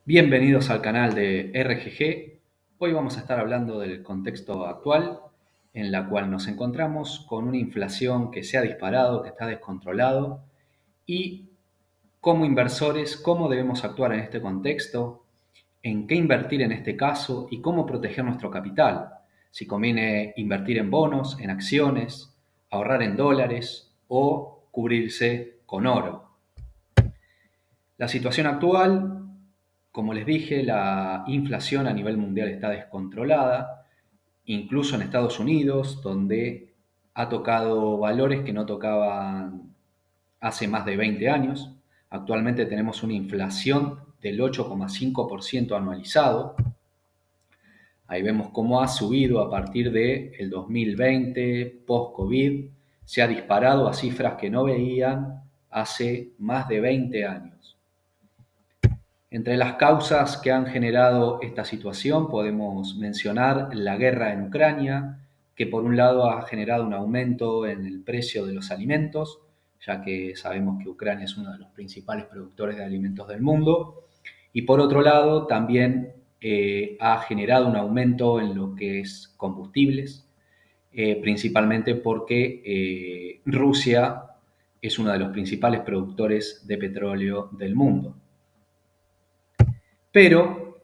Bienvenidos al canal de RGG. Hoy vamos a estar hablando del contexto actual en la cual nos encontramos con una inflación que se ha disparado, que está descontrolado y como inversores cómo debemos actuar en este contexto, en qué invertir en este caso y cómo proteger nuestro capital. Si conviene invertir en bonos, en acciones, ahorrar en dólares o cubrirse con oro. La situación actual, como les dije, la inflación a nivel mundial está descontrolada, incluso en Estados Unidos, donde ha tocado valores que no tocaban hace más de 20 años. Actualmente tenemos una inflación del 8,5% anualizado. Ahí vemos cómo ha subido a partir del 2020, post-COVID, se ha disparado a cifras que no veían hace más de 20 años. Entre las causas que han generado esta situación podemos mencionar la guerra en Ucrania, que por un lado ha generado un aumento en el precio de los alimentos, ya que sabemos que Ucrania es uno de los principales productores de alimentos del mundo, y por otro lado también ha generado un aumento en lo que es combustibles, principalmente porque Rusia es uno de los principales productores de petróleo del mundo. Pero,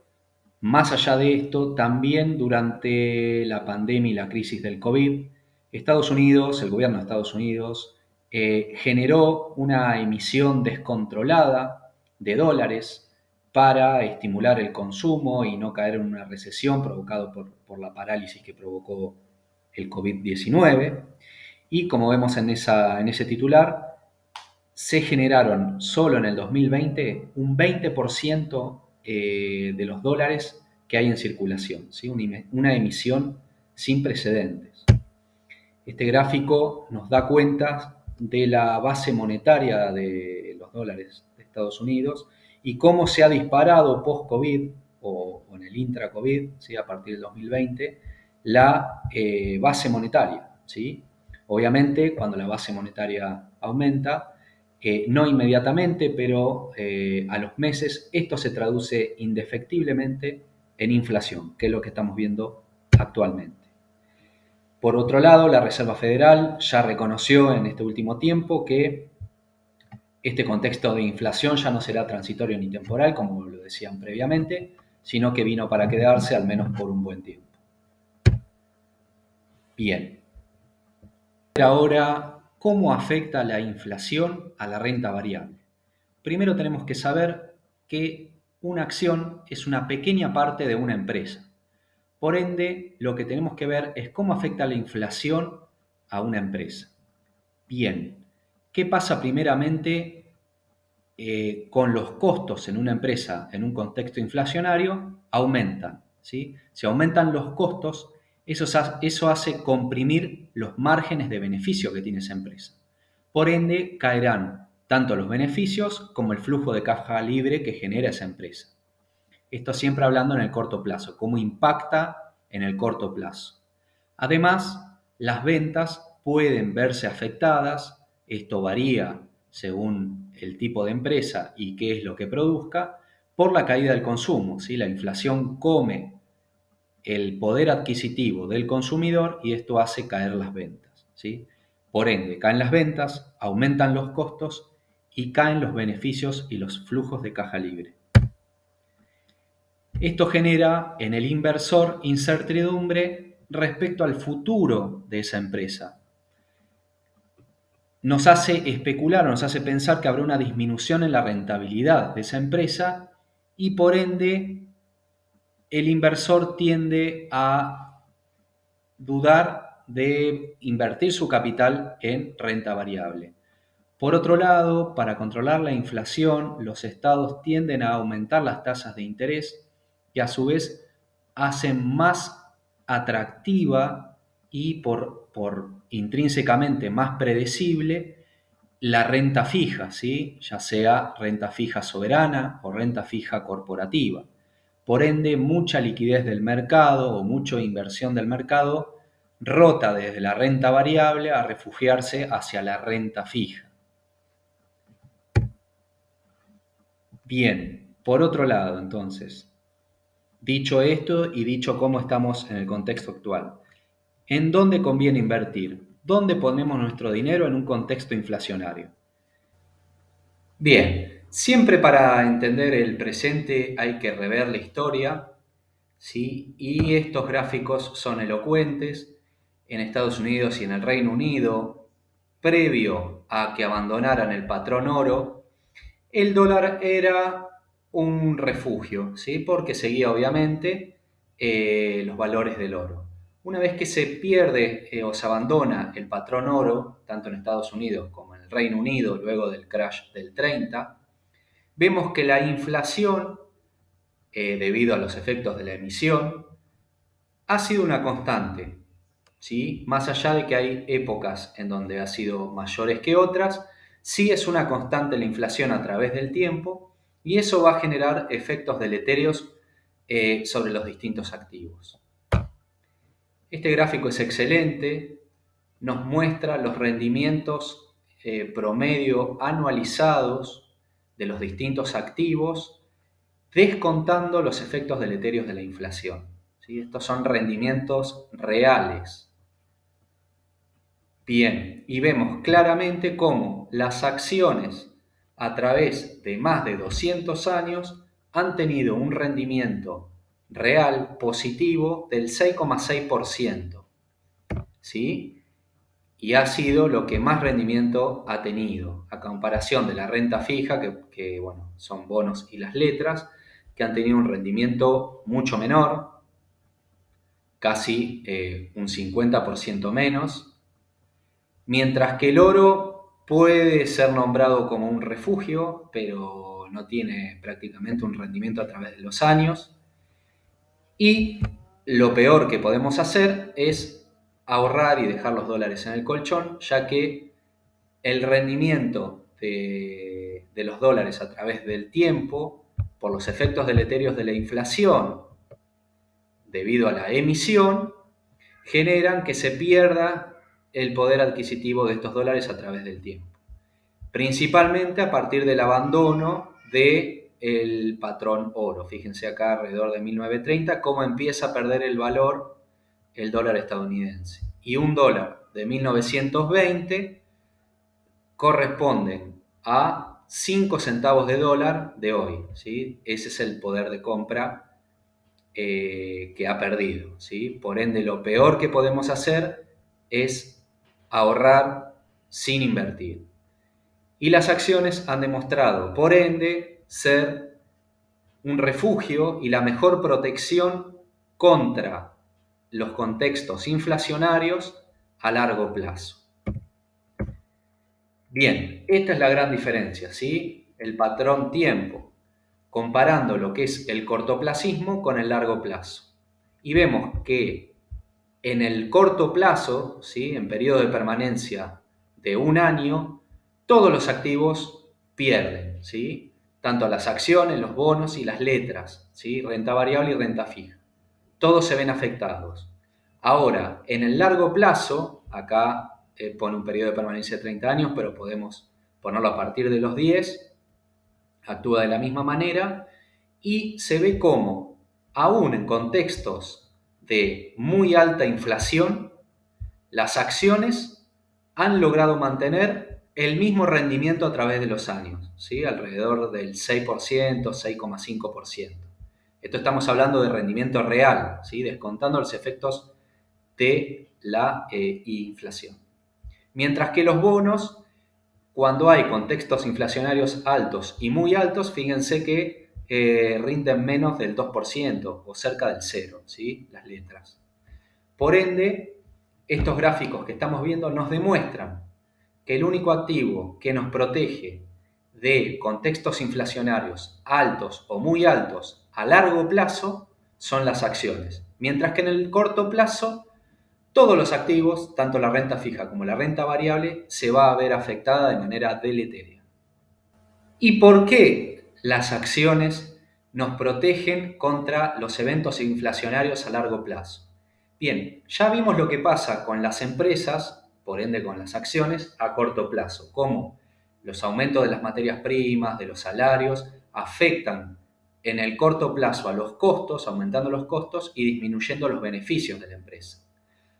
más allá de esto, también durante la pandemia y la crisis del COVID, Estados Unidos, el gobierno de Estados Unidos, generó una emisión descontrolada de dólares para estimular el consumo y no caer en una recesión provocada por la parálisis que provocó el COVID-19. Y como vemos en ese titular, se generaron solo en el 2020 un 20% de los dólares que hay en circulación, ¿sí? Una emisión sin precedentes. Este gráfico nos da cuenta de la base monetaria de los dólares de Estados Unidos y cómo se ha disparado post-COVID o en el intra-COVID, ¿sí? A partir del 2020, la base monetaria, ¿sí? Obviamente, cuando la base monetaria aumenta, no inmediatamente, pero a los meses, esto se traduce indefectiblemente en inflación, que es lo que estamos viendo actualmente. Por otro lado, la Reserva Federal ya reconoció en este último tiempo que este contexto de inflación ya no será transitorio ni temporal, como lo decían previamente, sino que vino para quedarse al menos por un buen tiempo. Bien. Ahora, ¿cómo afecta la inflación a la renta variable? Primero tenemos que saber que una acción es una pequeña parte de una empresa. Por ende, lo que tenemos que ver es cómo afecta la inflación a una empresa. Bien, ¿qué pasa primeramente con los costos en una empresa en un contexto inflacionario? Aumentan, ¿sí? Si aumentan los costos, eso hace comprimir los márgenes de beneficio que tiene esa empresa. Por ende, caerán tanto los beneficios como el flujo de caja libre que genera esa empresa. Esto siempre hablando en el corto plazo, cómo impacta en el corto plazo. Además, las ventas pueden verse afectadas, esto varía según el tipo de empresa y qué es lo que produzca, por la caída del consumo, ¿sí? La inflación come el poder adquisitivo del consumidor y esto hace caer las ventas, ¿sí? Por ende, caen las ventas, aumentan los costos y caen los beneficios y los flujos de caja libre. Esto genera en el inversor incertidumbre respecto al futuro de esa empresa. Nos hace especular, nos hace pensar que habrá una disminución en la rentabilidad de esa empresa y por ende el inversor tiende a dudar de invertir su capital en renta variable. Por otro lado, para controlar la inflación, los estados tienden a aumentar las tasas de interés que a su vez hacen más atractiva y por intrínsecamente más predecible la renta fija, ¿sí? Ya sea renta fija soberana o renta fija corporativa. Por ende, mucha liquidez del mercado o mucha inversión del mercado rota desde la renta variable a refugiarse hacia la renta fija. Bien, Por otro lado, entonces, dicho esto y dicho cómo estamos en el contexto actual, ¿en dónde conviene invertir? ¿Dónde ponemos nuestro dinero en un contexto inflacionario? Bien, siempre para entender el presente hay que rever la historia, ¿sí? Y estos gráficos son elocuentes. En Estados Unidos y en el Reino Unido, previo a que abandonaran el patrón oro, el dólar era un refugio, ¿sí? Porque seguía obviamente los valores del oro. Una vez que se pierde o se abandona el patrón oro, tanto en Estados Unidos como en el Reino Unido, luego del crash del 30, vemos que la inflación, debido a los efectos de la emisión, ha sido una constante, ¿sí? Más allá de que hay épocas en donde ha sido mayores que otras, sí es una constante la inflación a través del tiempo y eso va a generar efectos deleterios sobre los distintos activos. Este gráfico es excelente, nos muestra los rendimientos promedio anualizados de los distintos activos, descontando los efectos deleterios de la inflación, ¿sí? Estos son rendimientos reales. Bien, y vemos claramente cómo las acciones a través de más de 200 años han tenido un rendimiento real positivo del 6,6%, ¿sí? Y ha sido lo que más rendimiento ha tenido, a comparación de la renta fija, que bueno, son bonos y las letras, que han tenido un rendimiento mucho menor, casi un 50% menos, mientras que el oro puede ser nombrado como un refugio, pero no tiene prácticamente un rendimiento a través de los años. Y lo peor que podemos hacer es ahorrar y dejar los dólares en el colchón, ya que el rendimiento de los dólares a través del tiempo, por los efectos deleterios de la inflación, debido a la emisión, generan que se pierda el poder adquisitivo de estos dólares a través del tiempo. Principalmente a partir del abandono del patrón oro. Fíjense acá alrededor de 1930 cómo empieza a perder el valor el dólar estadounidense. Y un dólar de 1920 corresponde a 5 centavos de dólar de hoy, ¿sí? Ese es el poder de compra que ha perdido, ¿sí? Por ende, lo peor que podemos hacer es ahorrar sin invertir. Y las acciones han demostrado, por ende, ser un refugio y la mejor protección contra los contextos inflacionarios a largo plazo. Bien, esta es la gran diferencia, ¿sí? El patrón tiempo, comparando lo que es el cortoplacismo con el largo plazo. Y vemos que en el corto plazo, ¿sí? En periodo de permanencia de un año, todos los activos pierden, ¿sí? Tanto las acciones, los bonos y las letras, ¿sí? Renta variable y renta fija. Todos se ven afectados. Ahora, en el largo plazo, acá pone un periodo de permanencia de 30 años, pero podemos ponerlo a partir de los 10, actúa de la misma manera y se ve cómo, aún en contextos de muy alta inflación, las acciones han logrado mantener el mismo rendimiento a través de los años, ¿sí? Alrededor del 6%, 6,5%. Esto estamos hablando de rendimiento real, ¿sí? Descontando los efectos de la inflación. Mientras que los bonos, cuando hay contextos inflacionarios altos y muy altos, fíjense que rinden menos del 2% o cerca del cero, ¿sí? Las letras. Por ende, estos gráficos que estamos viendo nos demuestran que el único activo que nos protege de contextos inflacionarios altos o muy altos a largo plazo son las acciones, mientras que en el corto plazo todos los activos, tanto la renta fija como la renta variable, se va a ver afectada de manera deletérea. ¿Y por qué las acciones nos protegen contra los eventos inflacionarios a largo plazo? Bien, ya vimos lo que pasa con las empresas, por ende con las acciones, a corto plazo, cómo los aumentos de las materias primas, de los salarios, afectan en el corto plazo a los costos, aumentando los costos y disminuyendo los beneficios de la empresa.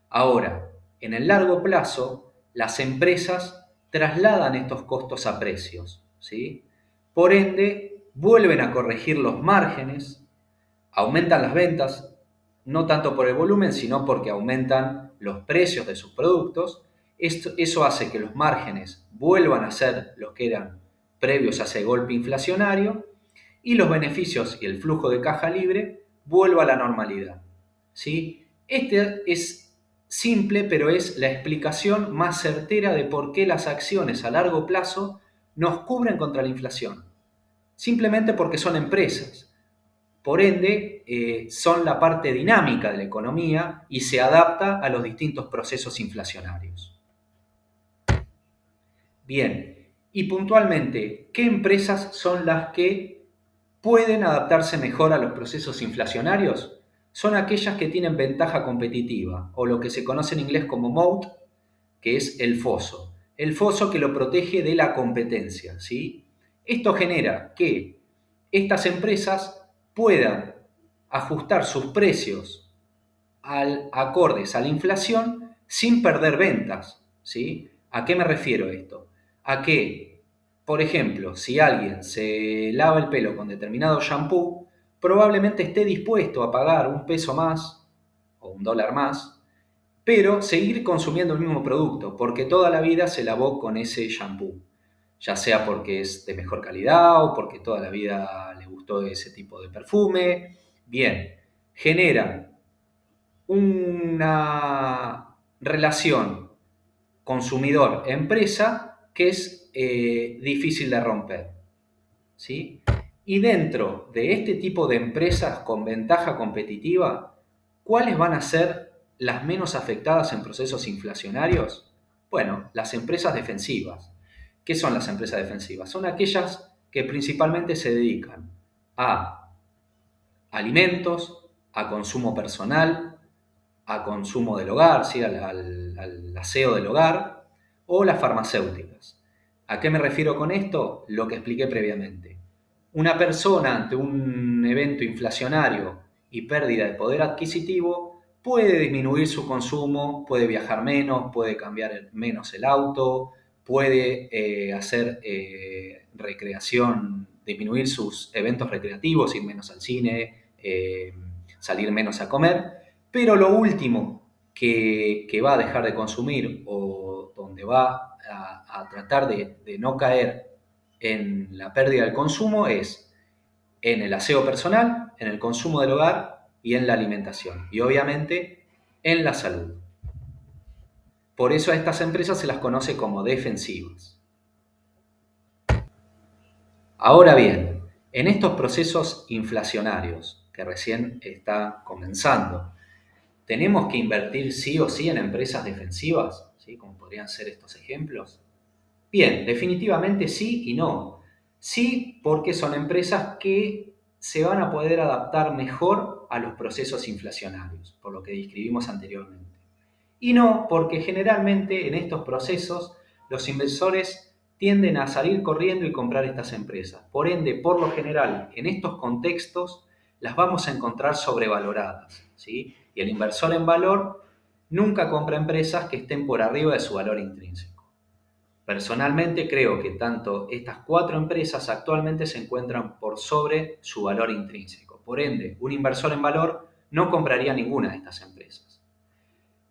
Ahora, en el largo plazo, las empresas trasladan estos costos a precios, ¿sí? Por ende, vuelven a corregir los márgenes, aumentan las ventas, no tanto por el volumen, sino porque aumentan los precios de sus productos. Eso hace que los márgenes vuelvan a ser los que eran previos a ese golpe inflacionario y los beneficios y el flujo de caja libre vuelva a la normalidad, ¿sí? Este es simple, pero es la explicación más certera de por qué las acciones a largo plazo nos cubren contra la inflación. Simplemente porque son empresas. Por ende, son la parte dinámica de la economía y se adapta a los distintos procesos inflacionarios. Bien, y puntualmente, ¿qué empresas son las que pueden adaptarse mejor a los procesos inflacionarios? Son aquellas que tienen ventaja competitiva, o lo que se conoce en inglés como moat, que es el foso. El foso que lo protege de la competencia, ¿sí? Esto genera que estas empresas puedan ajustar sus precios acordes a la inflación sin perder ventas, ¿sí? ¿A qué me refiero esto? A que, por ejemplo, si alguien se lava el pelo con determinado shampoo, probablemente esté dispuesto a pagar $1 más o $1 más, pero seguir consumiendo el mismo producto, porque toda la vida se lavó con ese shampoo, ya sea porque es de mejor calidad o porque toda la vida le gustó ese tipo de perfume. Bien, generan una relación consumidor-empresa que es difícil de romper, ¿sí? Y dentro de este tipo de empresas con ventaja competitiva, ¿cuáles van a ser las menos afectadas en procesos inflacionarios? Bueno, las empresas defensivas. ¿Qué son las empresas defensivas? Son aquellas que principalmente se dedican a alimentos, a consumo personal, a consumo del hogar, ¿sí? al aseo del hogar, o las farmacéuticas. ¿A qué me refiero con esto? Lo que expliqué previamente. Una persona ante un evento inflacionario y pérdida de poder adquisitivo puede disminuir su consumo, puede viajar menos, puede cambiar menos el auto, puede hacer recreación, disminuir sus eventos recreativos, ir menos al cine, salir menos a comer, pero lo último que va a dejar de consumir o donde va a tratar de no caer en la pérdida del consumo es en el aseo personal, en el consumo del hogar y en la alimentación. Y obviamente en la salud. Por eso a estas empresas se las conoce como defensivas. Ahora bien, en estos procesos inflacionarios que recién está comenzando, ¿tenemos que invertir sí o sí en empresas defensivas? ¿Sí? Como podrían ser estos ejemplos. Bien, definitivamente sí y no. Sí, porque son empresas que se van a poder adaptar mejor a los procesos inflacionarios, por lo que describimos anteriormente. Y no, porque generalmente en estos procesos los inversores tienden a salir corriendo y comprar estas empresas. Por ende, por lo general, en estos contextos las vamos a encontrar sobrevaloradas, ¿sí? Y el inversor en valor nunca compra empresas que estén por arriba de su valor intrínseco. Personalmente creo que tanto estas 4 empresas actualmente se encuentran por sobre su valor intrínseco. Por ende, un inversor en valor no compraría ninguna de estas empresas.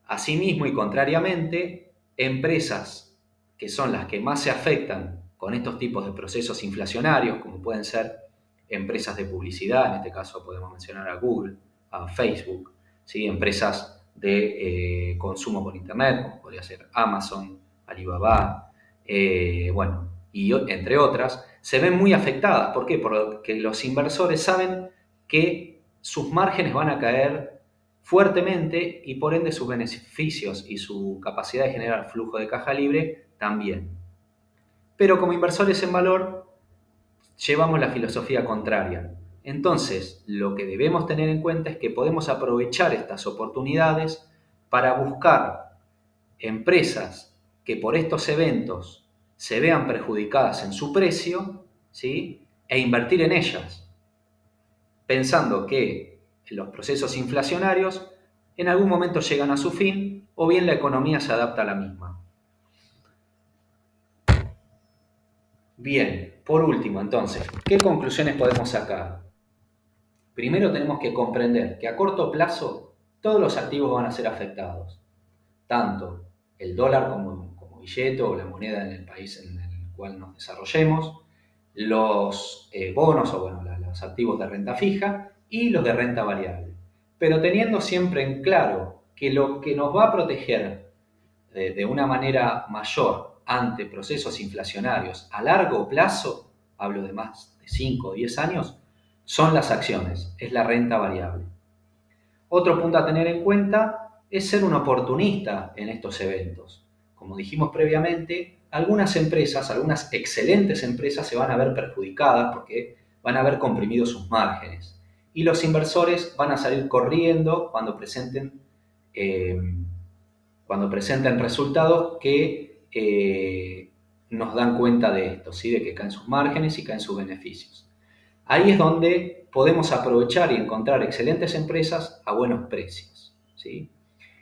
Asimismo y contrariamente, empresas que son las que más se afectan con estos tipos de procesos inflacionarios, como pueden ser empresas de publicidad, en este caso podemos mencionar a Google, a Facebook, ¿sí? Empresas de consumo por Internet, como podría ser Amazon, Alibaba, bueno, y entre otras, se ven muy afectadas. ¿Por qué? Porque los inversores saben que sus márgenes van a caer fuertemente y por ende sus beneficios y su capacidad de generar flujo de caja libre también. Pero como inversores en valor llevamos la filosofía contraria. Entonces, lo que debemos tener en cuenta es que podemos aprovechar estas oportunidades para buscar empresas que por estos eventos se vean perjudicadas en su precio, ¿sí? E invertir en ellas. pensando que los procesos inflacionarios en algún momento llegan a su fin o bien la economía se adapta a la misma. Bien, por último, entonces, ¿qué conclusiones podemos sacar? Primero tenemos que comprender que a corto plazo todos los activos van a ser afectados, tanto el dólar como billete o la moneda en el país en el cual nos desarrollemos, los bonos o bueno, los activos de renta fija y los de renta variable. Pero teniendo siempre en claro que lo que nos va a proteger de una manera mayor ante procesos inflacionarios a largo plazo, hablo de más de 5 o 10 años, son las acciones, es la renta variable. Otro punto a tener en cuenta es ser un oportunista en estos eventos. Como dijimos previamente, algunas empresas, algunas excelentes empresas se van a ver perjudicadas porque van a haber comprimido sus márgenes. Y los inversores van a salir corriendo eh, cuando presenten resultados que nos dan cuenta de esto, ¿sí? De que caen sus márgenes y caen sus beneficios. Ahí es donde podemos aprovechar y encontrar excelentes empresas a buenos precios, ¿sí?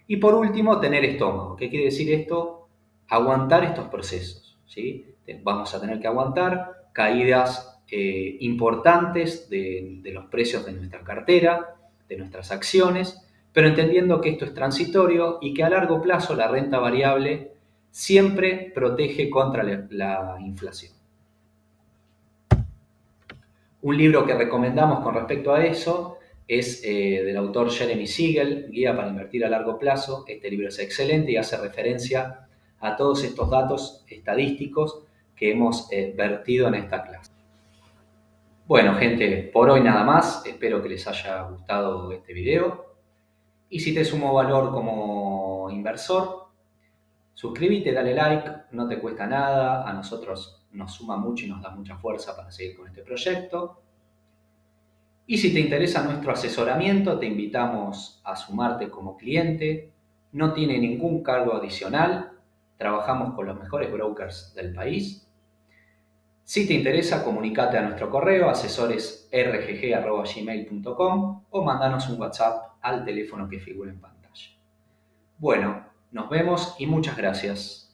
Y por último, tener estómago. ¿Qué quiere decir esto? Aguantar estos procesos, ¿sí? Vamos a tener que aguantar caídas importantes de los precios de nuestra cartera, de nuestras acciones, pero entendiendo que esto es transitorio y que a largo plazo la renta variable siempre protege contra la inflación. Un libro que recomendamos con respecto a eso es del autor Jeremy Siegel, Guía para invertir a largo plazo. Este libro es excelente y hace referencia a todos estos datos estadísticos que hemos vertido en esta clase. Bueno, gente, por hoy nada más. Espero que les haya gustado este video. Y si te sumo valor como inversor, suscríbete, dale like, no te cuesta nada. A nosotros nos suma mucho y nos da mucha fuerza para seguir con este proyecto. Y si te interesa nuestro asesoramiento, te invitamos a sumarte como cliente. No tiene ningún cargo adicional. Trabajamos con los mejores brokers del país. Si te interesa, comunícate a nuestro correo asesoresrgg@gmail.com o mandanos un WhatsApp al teléfono que figura en pantalla. Bueno, nos vemos y muchas gracias.